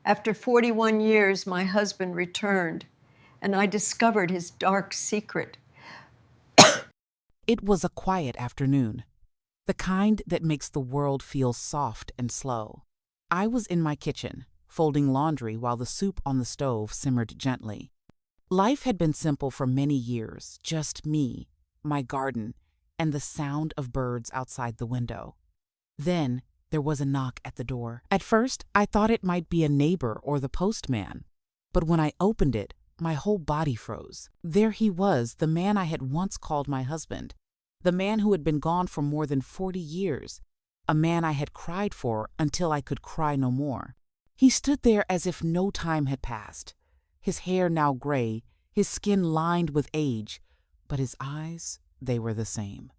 After 41 years, my husband returned, and I discovered his dark secret. It was a quiet afternoon, the kind that makes the world feel soft and slow. I was in my kitchen, folding laundry while the soup on the stove simmered gently. Life had been simple for many years, just me, my garden, and the sound of birds outside the window. Then there was a knock at the door. At first, I thought it might be a neighbor or the postman. But when I opened it, my whole body froze. There he was, the man I had once called my husband, the man who had been gone for more than 40 years, a man I had cried for until I could cry no more. He stood there as if no time had passed, his hair now gray, his skin lined with age, but his eyes, they were the same.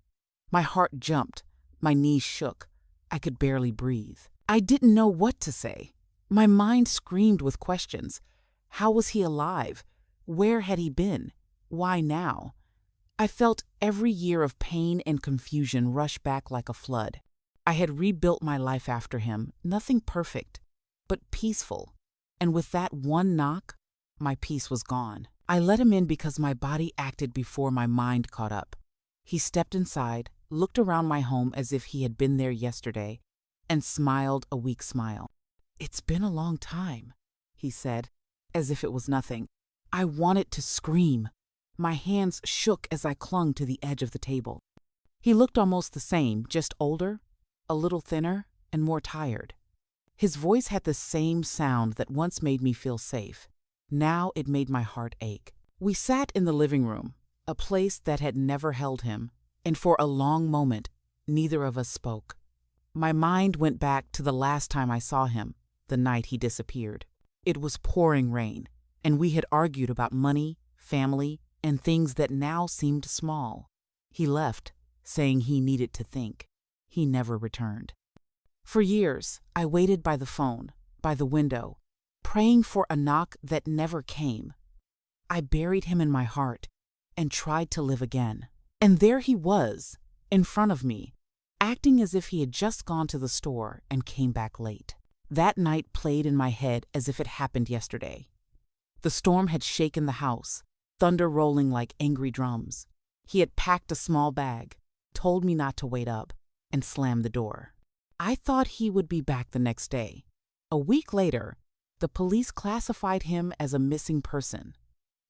My heart jumped, my knees shook, I could barely breathe. I didn't know what to say. My mind screamed with questions. How was he alive? Where had he been? Why now? I felt every year of pain and confusion rush back like a flood. I had rebuilt my life after him, nothing perfect, but peaceful. And with that one knock, my peace was gone. I let him in because my body acted before my mind caught up. He stepped inside, looked around my home as if he had been there yesterday, and smiled a weak smile. "It's been a long time," he said, as if it was nothing. I wanted to scream. My hands shook as I clung to the edge of the table. He looked almost the same, just older, a little thinner, and more tired. His voice had the same sound that once made me feel safe. Now it made my heart ache. We sat in the living room, a place that had never held him, and for a long moment, neither of us spoke. My mind went back to the last time I saw him, the night he disappeared. It was pouring rain, and we had argued about money, family, and things that now seemed small. He left, saying he needed to think. He never returned. For years, I waited by the phone, by the window, praying for a knock that never came. I buried him in my heart and tried to live again. And there he was, in front of me, acting as if he had just gone to the store and came back late. That night played in my head as if it happened yesterday. The storm had shaken the house, thunder rolling like angry drums. He had packed a small bag, told me not to wait up, and slammed the door. I thought he would be back the next day. A week later, the police classified him as a missing person.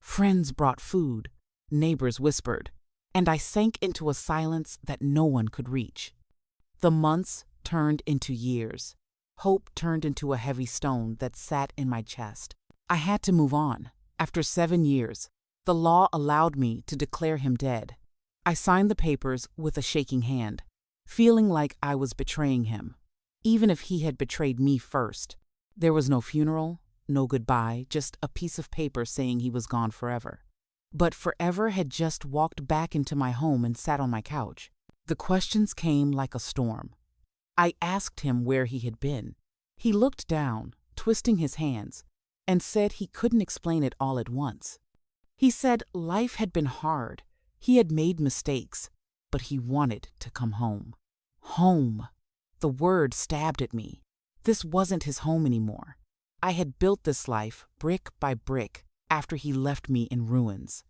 Friends brought food, neighbors whispered, and I sank into a silence that no one could reach. The months turned into years. Hope turned into a heavy stone that sat in my chest. I had to move on. After 7 years, the law allowed me to declare him dead. I signed the papers with a shaking hand, feeling like I was betraying him, even if he had betrayed me first. There was no funeral, no goodbye, just a piece of paper saying he was gone forever. But forever had just walked back into my home and sat on my couch. The questions came like a storm. I asked him where he had been. He looked down, twisting his hands, and said he couldn't explain it all at once. He said life had been hard. He had made mistakes, but he wanted to come home. Home. The word stabbed at me. This wasn't his home anymore. I had built this life brick by brick after he left me in ruins.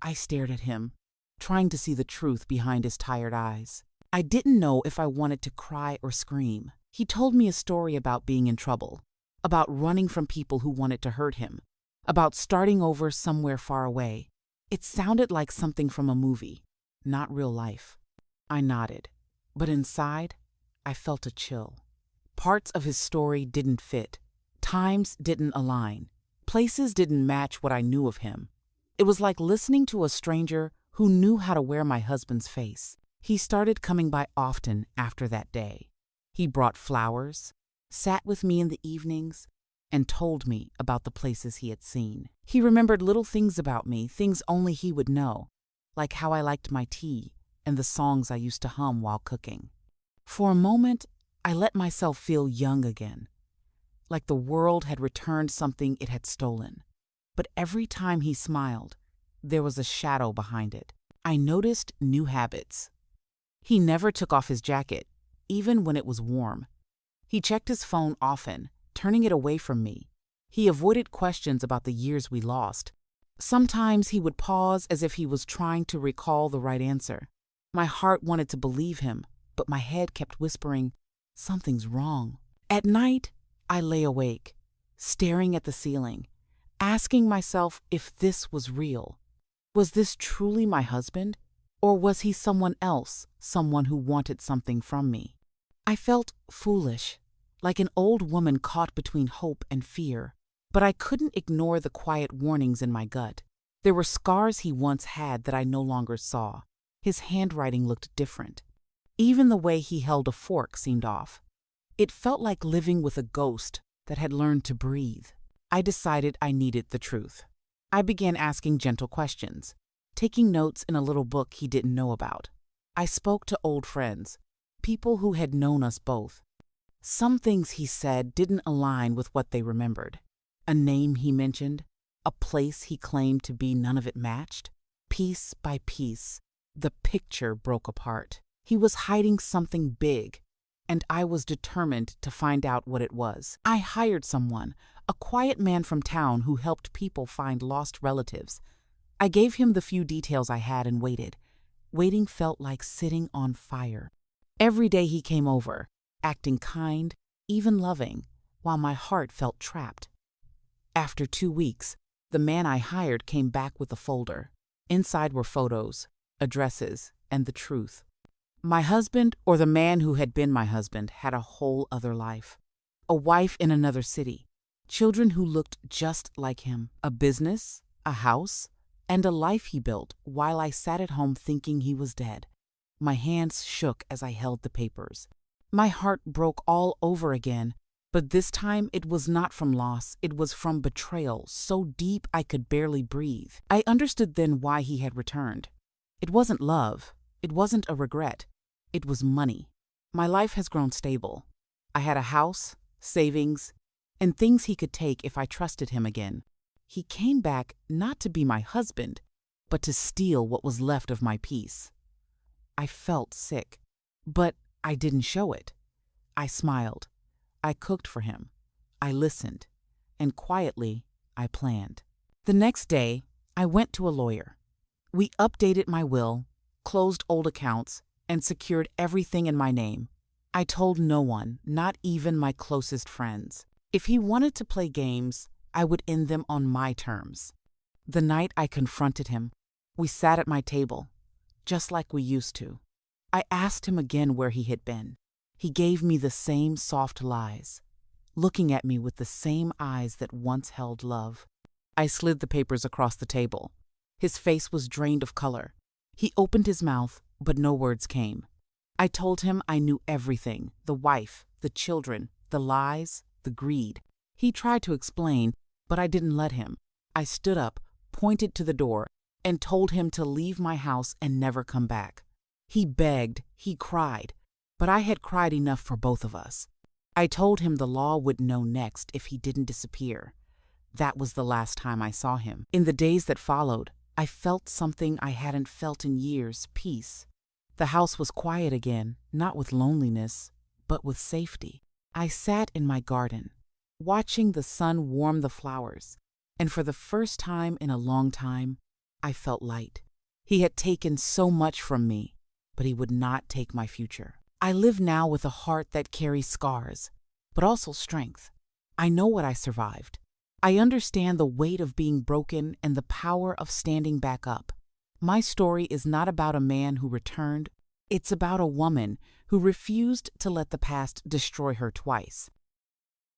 I stared at him, trying to see the truth behind his tired eyes. I didn't know if I wanted to cry or scream. He told me a story about being in trouble, about running from people who wanted to hurt him, about starting over somewhere far away. It sounded like something from a movie, not real life. I nodded, but inside, I felt a chill. Parts of his story didn't fit. Times didn't align. Places didn't match what I knew of him. It was like listening to a stranger who knew how to wear my husband's face. He started coming by often after that day. He brought flowers, sat with me in the evenings, and told me about the places he had seen. He remembered little things about me, things only he would know, like how I liked my tea and the songs I used to hum while cooking. For a moment, I let myself feel young again, like the world had returned something it had stolen. But every time he smiled, there was a shadow behind it. I noticed new habits. He never took off his jacket, even when it was warm. He checked his phone often, turning it away from me. He avoided questions about the years we lost. Sometimes he would pause as if he was trying to recall the right answer. My heart wanted to believe him, but my head kept whispering, "Something's wrong." At night, I lay awake, staring at the ceiling, asking myself if this was real. Was this truly my husband? Or was he someone else, someone who wanted something from me? I felt foolish, like an old woman caught between hope and fear, but I couldn't ignore the quiet warnings in my gut. There were scars he once had that I no longer saw. His handwriting looked different. Even the way he held a fork seemed off. It felt like living with a ghost that had learned to breathe. I decided I needed the truth. I began asking gentle questions, taking notes in a little book he didn't know about. I spoke to old friends, people who had known us both. Some things he said didn't align with what they remembered. A name he mentioned, a place he claimed to be, none of it matched. Piece by piece, the picture broke apart. He was hiding something big, and I was determined to find out what it was. I hired someone, a quiet man from town who helped people find lost relatives. I gave him the few details I had and waited. Waiting felt like sitting on fire. Every day he came over, acting kind, even loving, while my heart felt trapped. After 2 weeks, the man I hired came back with a folder. Inside were photos, addresses, and the truth. My husband, or the man who had been my husband, had a whole other life. A wife in another city, children who looked just like him, a business, a house, and a life he built while I sat at home thinking he was dead. My hands shook as I held the papers. My heart broke all over again, but this time it was not from loss, it was from betrayal, so deep I could barely breathe. I understood then why he had returned. It wasn't love, it wasn't a regret, it was money. My life has grown stable. I had a house, savings, and things he could take if I trusted him again. He came back not to be my husband, but to steal what was left of my peace. I felt sick, but I didn't show it. I smiled. I cooked for him. I listened. And quietly, I planned. The next day, I went to a lawyer. We updated my will, closed old accounts, and secured everything in my name. I told no one, not even my closest friends. If he wanted to play games, I would end them on my terms. The night I confronted him, we sat at my table, just like we used to. I asked him again where he had been. He gave me the same soft lies, looking at me with the same eyes that once held love. I slid the papers across the table. His face was drained of color. He opened his mouth, but no words came. I told him I knew everything, the wife, the children, the lies, the greed. He tried to explain, but I didn't let him. I stood up, pointed to the door, and told him to leave my house and never come back. He begged, he cried, but I had cried enough for both of us. I told him the law would know next if he didn't disappear. That was the last time I saw him. In the days that followed, I felt something I hadn't felt in years, peace. The house was quiet again, not with loneliness, but with safety. I sat in my garden, watching the sun warm the flowers, and for the first time in a long time, I felt light. He had taken so much from me, but he would not take my future. I live now with a heart that carries scars, but also strength. I know what I survived. I understand the weight of being broken and the power of standing back up. My story is not about a man who returned. It's about a woman who refused to let the past destroy her twice.